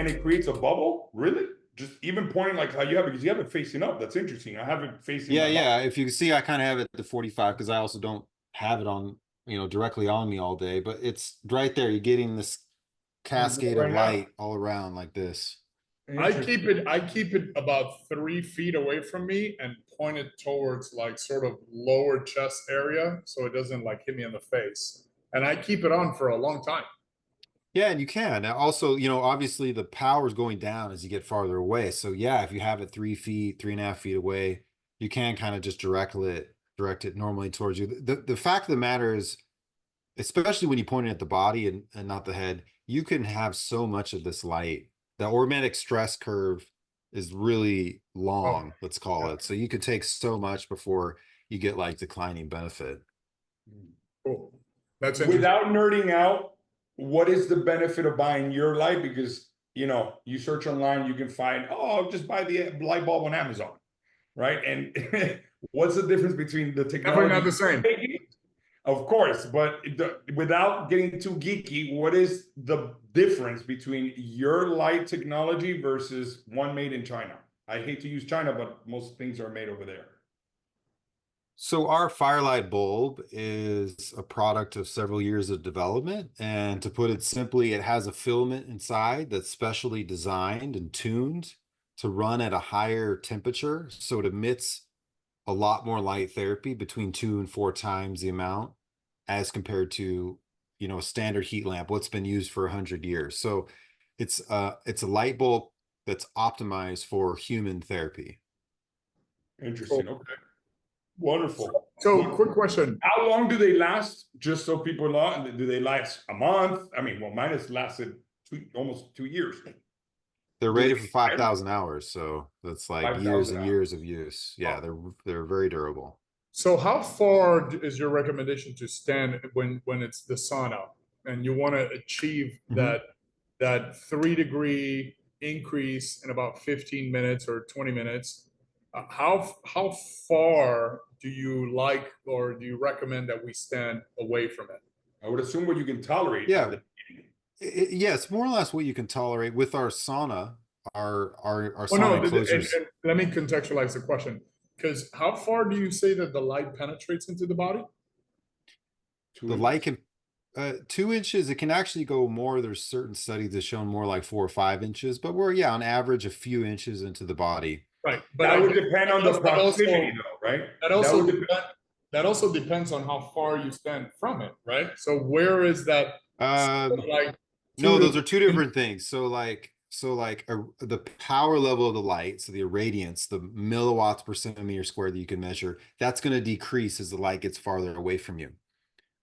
and it creates a bubble? Really? Just even pointing like how you have it, because you have it facing up. That's interesting. I have it facing Yeah, my yeah. If you can see, I kind of have it at the 45 because I also don't have it on, directly on me all day, but it's right there. You're getting this cascade of right now. light all around like this. I keep it about 3 feet away from me and point it towards like sort of lower chest area so it doesn't like hit me in the face. And I keep it on for a long time. Yeah, and you can. Now, also, obviously the power is going down as you get farther away. So yeah, if you have it 3 feet, 3.5 feet away, you can kind of just direct it normally towards you. The fact of the matter is, especially when you point it at the body and not the head, you can have so much of this light. The automatic stress curve is really long, let's call it. So you could take so much before you get like declining benefit. Cool. That's Without nerding out, what is the benefit of buying your light? Because you search online, you can find, just buy the light bulb on Amazon, right? And what's the difference between the technology? definitely not the same. Of course, but without getting too geeky, what is the difference between your light technology versus one made in China? I hate to use China, but most things are made over there. So our firelight bulb is a product of several years of development. And to put it simply, it has a filament inside that's specially designed and tuned to run at a higher temperature. So it emits a lot more light therapy, between 2 and 4 times the amount as compared to, a standard heat lamp, what's been used for 100 years. So it's a light bulb that's optimized for human therapy. Interesting. Okay. Wonderful. So quick question. How long do they last? Just so people know, do they last a month? I mean, well, mine has lasted almost 2 years. They're rated for 5,000 hours, so that's like years and years of use. Yeah, they're very durable. So how far is your recommendation to stand when it's the sauna and you want to achieve that 3-degree increase in about 15 minutes or 20 minutes? How far do you like, or do you recommend that we stand away from it? I would assume what you can tolerate. Yeah. Yeah, it's more or less what you can tolerate with our sauna. Our sauna enclosures. And let me contextualize the question, because how far do you say that the light penetrates into the body? The light can 2 inches. It can actually go more. There's certain studies that shown more like 4 or 5 inches, but we're on average a few inches into the body. Right, but that would depend on the proximity, though, right? That also depends on how far you stand from it, right? So where is that? No, those are 2 different things. So the power level of the light, so the irradiance, the milliwatts per centimeter squared that you can measure, that's going to decrease as the light gets farther away from you.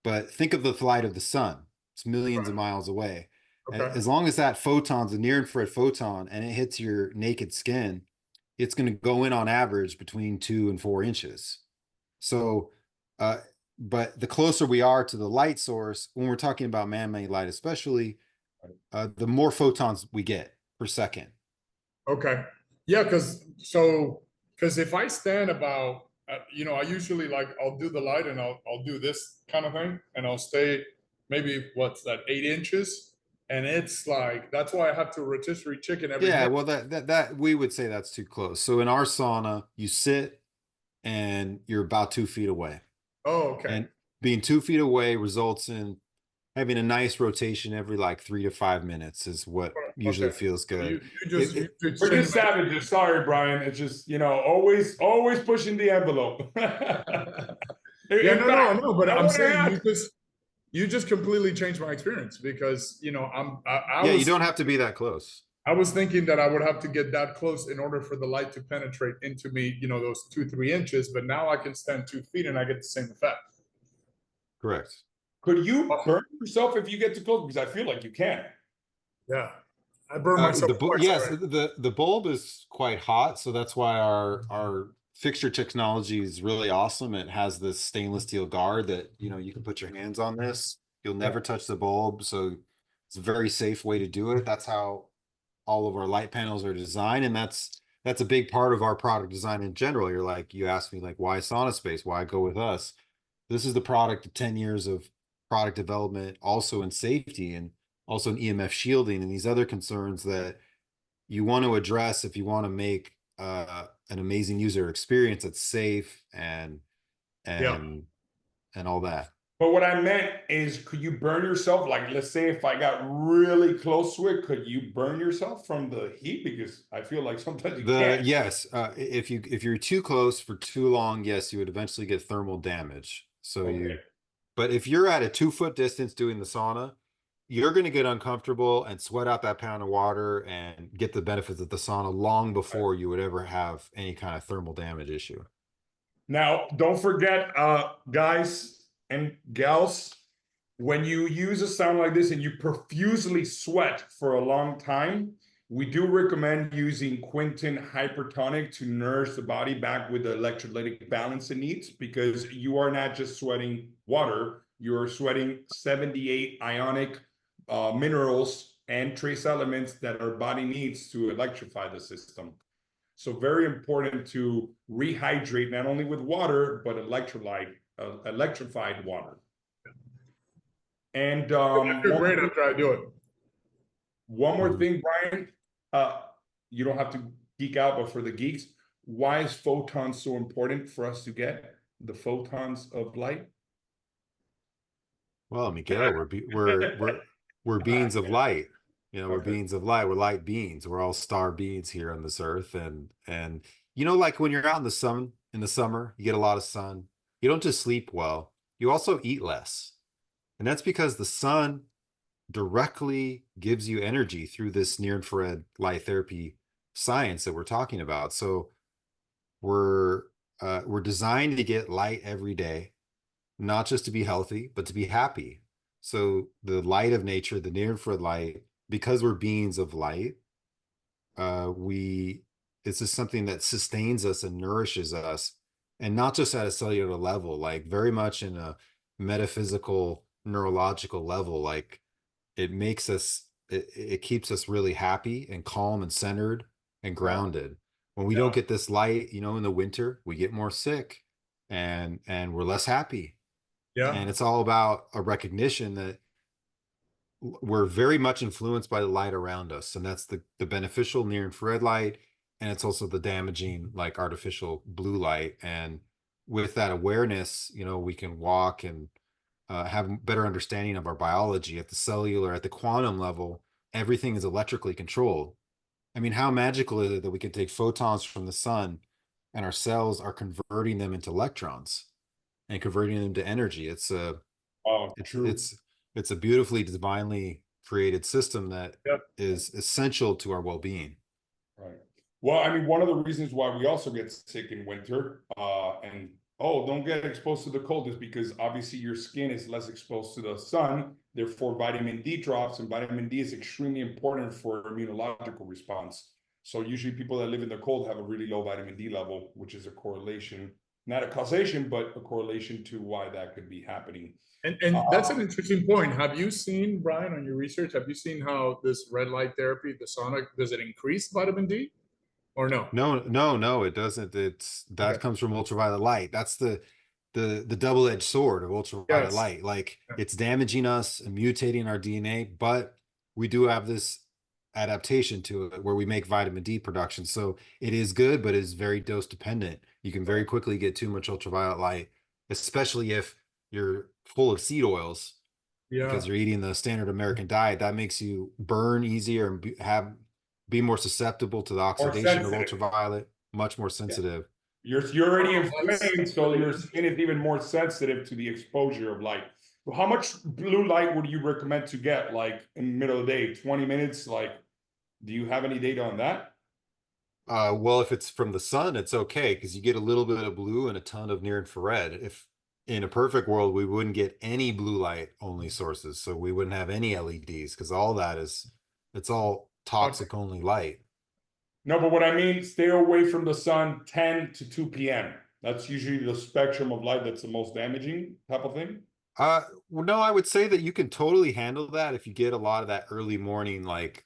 But think of the flight of the sun. It's millions of miles away. Okay. As long as that photon's a near infrared photon and it hits your naked skin, it's going to go in on average between 2 and 4 inches. So, but the closer we are to the light source, when we're talking about man-made light, especially, the more photons we get per second. Okay. Yeah. Because if I stand about, I usually I'll do the light and I'll do this kind of thing and I'll stay maybe 8 inches. And it's that's why I have to rotisserie chicken every day. Well, that we would say that's too close. So in our sauna, you sit and you're about 2 feet away. Oh, okay. And being 2 feet away results in having a nice rotation every 3 to 5 minutes is what usually feels good. We're just savages. Sorry, Brian. It's just, always pushing the envelope. No, but I'm saying you just completely changed my experience, because you don't have to be that close. I was thinking that I would have to get that close in order for the light to penetrate into me, those 2-3 inches, but now I can stand 2 feet and I get the same effect. Correct. Could you burn yourself if you get too close? Because I feel like you can. Yeah, I burn myself. Yes, the bulb is quite hot, so that's why our fixture technology is really awesome. It has this stainless steel guard that you can put your hands on this. You'll never touch the bulb, so it's a very safe way to do it. That's how all of our light panels are designed, and that's a big part of our product design in general. You asked me why SaunaSpace? Why go with us? This is the product of 10 years of product development, also in safety and also in EMF shielding and these other concerns that you want to address if you want to make an amazing user experience that's safe Yeah. and all that. But what I meant is, could you burn yourself? Like, let's say if I got really close to it, could you burn yourself from the heat? Because I feel like sometimes you can't. Yes, if you're too close for too long, yes, you would eventually get thermal damage. So Okay. but if you're at a 2 foot distance doing the sauna, you're going to get uncomfortable and sweat out that pound of water and get the benefits of the sauna long before you would ever have any kind of thermal damage issue. Now, don't forget, guys and gals, when you use a sound like this and you profusely sweat for a long time, we do recommend using Quinton hypertonic to nourish the body back with the electrolytic balance it needs, because you are not just sweating water, you're sweating 78 ionic minerals and trace elements that our body needs to electrify the system. So very important to rehydrate not only with water, but electrified water. And I feel great after I do it. one more thing, Brian, you don't have to geek out, but for the geeks, why is photons so important for us to get the photons of light? Well, Miguel, we're beings of light. You know, we're beings of light. We're light beings. We're all star beings here on this earth. And you know, like when you're out in the sun in the summer, you get a lot of sun. You don't just sleep well, you also eat less. And that's because the sun directly gives you energy through this near infrared light therapy science that we're talking about. So we're designed to get light every day, not just to be healthy, but to be happy. So the light of nature, the near infrared light, because we're beings of light, it's just something that sustains us and nourishes us, and not just at a cellular level, like very much in a metaphysical, neurological level. Like it keeps us really happy and calm and centered and grounded. When we don't get this light, you know, in the winter, we get more sick and we're less happy. Yeah. And it's all about a recognition that we're very much influenced by the light around us. And that's the beneficial near infrared light. And it's also the damaging, like artificial blue light. And with that awareness, you know, we can walk and have better understanding of our biology at the cellular, at the quantum level. Everything is electrically controlled. I mean, how magical is it that we can take photons from the sun and our cells are converting them into electrons and converting them to energy? It's a beautifully divinely created system that is essential to our well-being. Right. Well, I mean, one of the reasons why we also get sick in winter, and don't get exposed to the cold, is because obviously your skin is less exposed to the sun. Therefore, vitamin D drops, and vitamin D is extremely important for immunological response. So usually people that live in the cold have a really low vitamin D level, which is a correlation, not a causation, but a correlation to why that could be happening. And that's an interesting point. Have you seen, Brian, on your research, have you seen how this red light therapy, the sauna, does it increase vitamin D or no? No, it doesn't. That comes from ultraviolet light. That's the double-edged sword of ultraviolet light. Like it's damaging us and mutating our DNA, but we do have this adaptation to it where we make vitamin D production. So it is good, but it is very dose dependent. You can very quickly get too much ultraviolet light, especially if you're full of seed oils, because you're eating the standard American diet. That makes you burn easier and be more susceptible to the oxidation of ultraviolet, much more sensitive. You're already inflamed, so your skin is even more sensitive to the exposure of light. How much blue light would you recommend to get, like in the middle of the day, 20 minutes? Like, do you have any data on that? Well, if it's from the sun, it's okay because you get a little bit of blue and a ton of near infrared. If in a perfect world, we wouldn't get any blue light only sources, so we wouldn't have any LEDs because all that it's all toxic only light. No, but what I mean, stay away from the sun 10 to 2 p.m. That's usually the spectrum of light that's the most damaging type of thing. Well, no, I would say that you can totally handle that if you get a lot of that early morning, like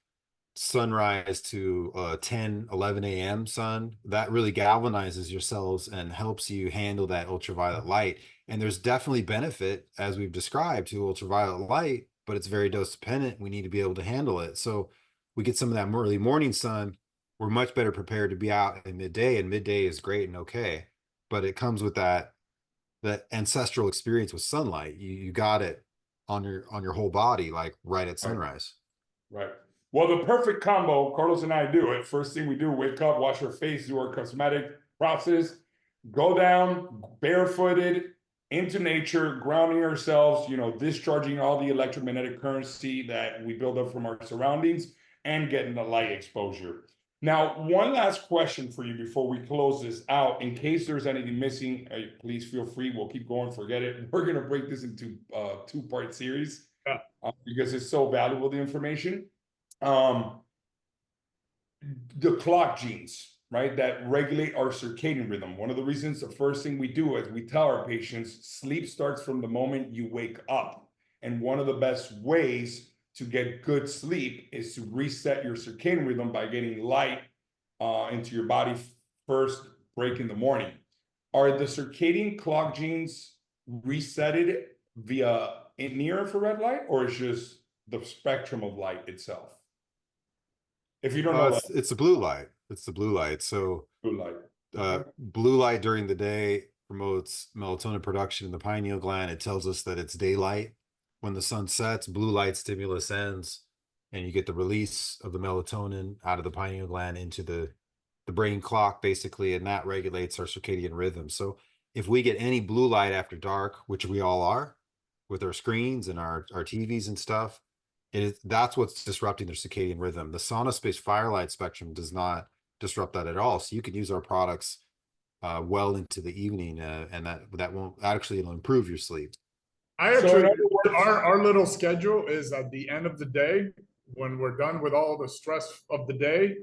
sunrise to 10, 11 a.m. sun. That really galvanizes your cells and helps you handle that ultraviolet light. And there's definitely benefit, as we've described, to ultraviolet light, but it's very dose dependent. We need to be able to handle it. So we get some of that early morning sun, we're much better prepared to be out in midday, and midday is great and okay, but it comes with that ancestral experience with sunlight. You got it on your whole body, like right at sunrise. Right. Well, the perfect combo, Carlos and I do it. First thing we do, wake up, wash our face, do our cosmetic process, go down barefooted into nature, grounding ourselves, you know, discharging all the electromagnetic currency that we build up from our surroundings, and getting the light exposure. Now, one last question for you before we close this out. In case there's anything missing, please feel free. We'll keep going. Forget it. We're going to break this into a two-part series because it's so valuable, the information. The clock genes, right, that regulate our circadian rhythm. One of the reasons, the first thing we do is we tell our patients, sleep starts from the moment you wake up. And one of the best ways to get good sleep is to reset your circadian rhythm by getting light into your body first break in the morning. Are the circadian clock genes resetted via near infrared light, or is just the spectrum of light itself? If you don't know, it's the blue light. It's the blue light. So blue light. Blue light during the day promotes melatonin production in the pineal gland. It tells us that it's daylight. When the sun sets, blue light stimulus ends, and you get the release of the melatonin out of the pineal gland into the brain clock, basically, and that regulates our circadian rhythm. So if we get any blue light after dark, which we all are with our screens and our TVs and stuff, that's what's disrupting their circadian rhythm. The SaunaSpace firelight spectrum does not disrupt that at all. So you can use our products well into the evening, and that won't actually, it'll improve your sleep. Our little schedule is at the end of the day, when we're done with all the stress of the day,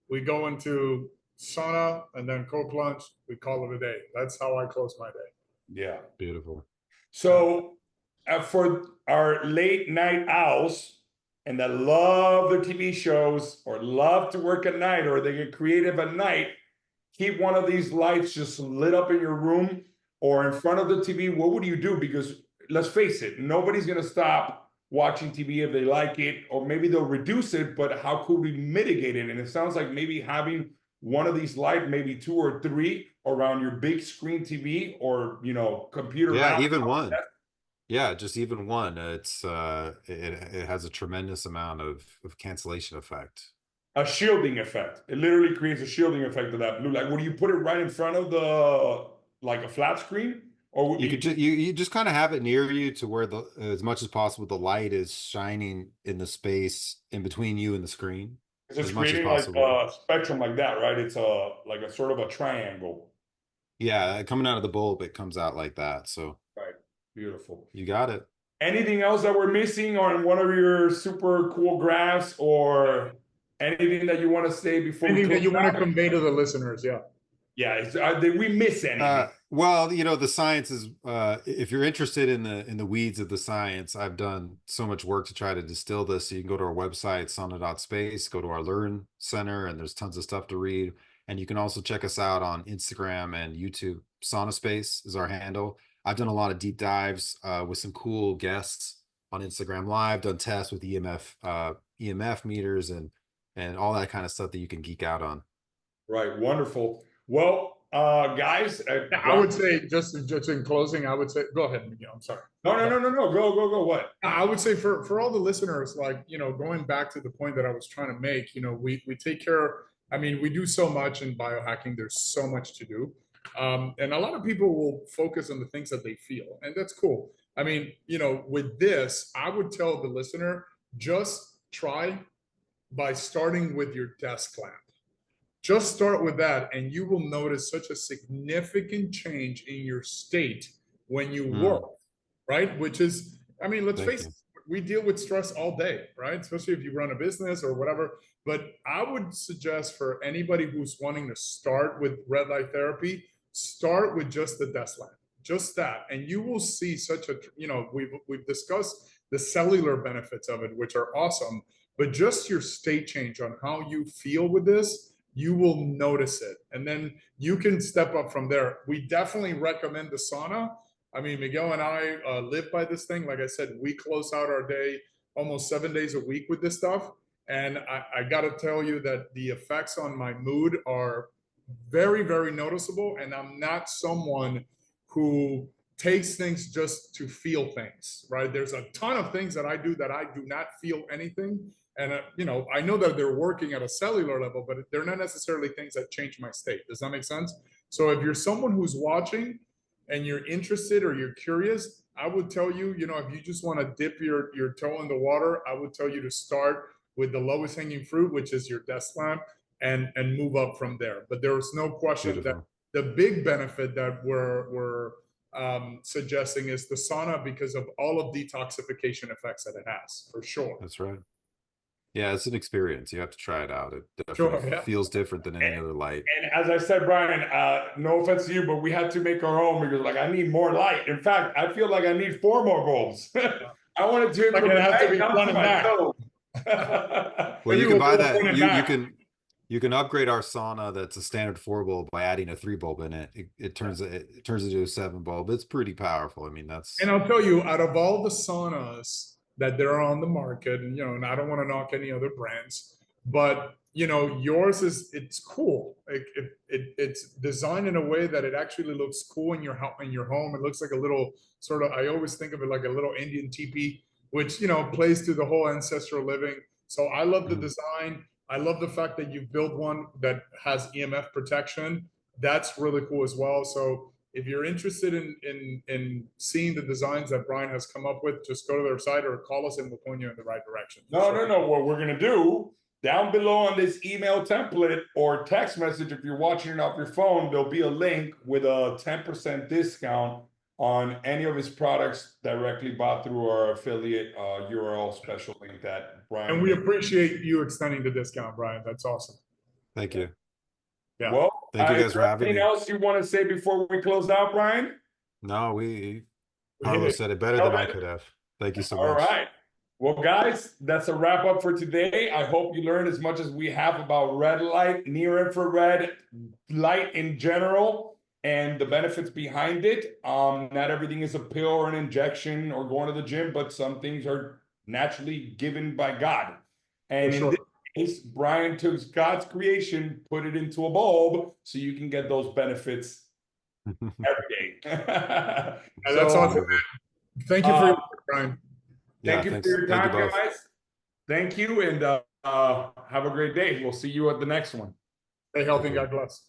we go into sauna and then cold plunge. We call it a day. That's how I close my day. Yeah, beautiful. So for our late night owls and that love their TV shows or love to work at night, or they get creative at night, keep one of these lights just lit up in your room or in front of the TV. What would you do? Because let's face it, nobody's going to stop watching TV if they like it, or maybe they'll reduce it, but how could we mitigate it? And it sounds like maybe having one of these lights, maybe 2 or 3 around your big screen TV or, you know, computer. Yeah, even one. Yeah, just even one. It's it has a tremendous amount of cancellation effect. A shielding effect. It literally creates a shielding effect of that blue light. Would you put it right in front of the, like a flat screen? Or you could you just kind of have it near you to where the as much as possible the light is shining in the space in between you and the screen. It's just creating like a spectrum like that, right? It's like a sort of a triangle. Yeah, coming out of the bulb, it comes out like that. So right, beautiful. You got it. Anything else that we're missing on one of your super cool graphs, or anything that you want to say before? Anything that you want to convey to the listeners? Yeah. Yeah, did we miss anything? Well, you know, the science is, if you're interested in the weeds of the science, I've done so much work to try to distill this. So you can go to our website, sauna.space, go to our Learn Center, and there's tons of stuff to read. And you can also check us out on Instagram and YouTube. SaunaSpace is our handle. I've done a lot of deep dives with some cool guests on Instagram Live, done tests with EMF meters and all that kind of stuff that you can geek out on. Right, wonderful. Well, guys, I would say just in closing, I would say, go ahead, Miguel. I'm sorry. No. Go. What? I would say for all the listeners, like, you know, going back to the point that I was trying to make, you know, we take care. I mean, we do so much in biohacking. There's so much to do. And a lot of people will focus on the things that they feel, and that's cool. I mean, you know, with this, I would tell the listener, just try by starting with your desk lamp. Just start with that, and you will notice such a significant change in your state when you work, right? Which is, I mean, let's face it, we deal with stress all day, right? Especially if you run a business or whatever. But I would suggest for anybody who's wanting to start with red light therapy, start with just the desk lamp, just that. And you will see such a, you know, we've discussed the cellular benefits of it, which are awesome, but just your state change on how you feel with this, you will notice it. And then you can step up from there. We definitely recommend the sauna. I mean, Miguel and I live by this thing. Like I said, we close out our day almost 7 days a week with this stuff. And I got to tell you that the effects on my mood are very, very noticeable. And I'm not someone who takes things just to feel things, right? There's a ton of things that I do that I do not feel anything. And, I know that they're working at a cellular level, but they're not necessarily things that change my state. Does that make sense? So if you're someone who's watching and you're interested or you're curious, I would tell you, if you just want to dip your toe in the water, I would tell you to start with the lowest hanging fruit, which is your desk lamp, and move up from there. But there is no question that the big benefit that we're suggesting is the sauna, because of all of detoxification effects that it has, for sure. That's right. Yeah, it's an experience. You have to try it out. It definitely feels different than any other light. And as I said, Brian, no offense to you, but we had to make our own because, like, I need more light. In fact, I feel like I need 4 more bulbs. I wanted to. Like it has to be front and back. Well, you can buy that. You can upgrade our sauna that's a standard 4 bulb by adding a 3 bulb in it. It turns into a 7 bulb. It's pretty powerful. I mean, that's. And I'll tell you, out of all the saunas that there are on the market, and and I don't want to knock any other brands, but yours it's cool. It's designed in a way that it actually looks cool in your home. It looks like a little sort of, I always think of it like a little Indian teepee, which plays to the whole ancestral living. So I love the design. I love the fact that you've built one that has EMF protection. That's really cool as well. So if you're interested in seeing the designs that Brian has come up with, just go to their site or call us and we'll point you in the right direction. No. What we're gonna do, down below on this email template or text message, if you're watching it off your phone, there'll be a link with a 10% discount on any of his products directly bought through our affiliate URL special link that Brian. And we appreciate you extending the discount, Brian. That's awesome. Thank you. Yeah. Well, thank you guys for having me. Anything else you want to say before we close out, Brian? No, Carlos said it better than I could have. Thank you so much. All right. Well, guys, that's a wrap up for today. I hope you learned as much as we have about red light, near infrared light in general, and the benefits behind it. Not everything is a pill or an injection or going to the gym, but some things are naturally given by God. And in this case, Brian took God's creation, put it into a bulb, so you can get those benefits every day. That's awesome. Thank you for your work, Brian. Thank you for your time, guys. Thank you, and have a great day. We'll see you at the next one. Stay healthy. God bless.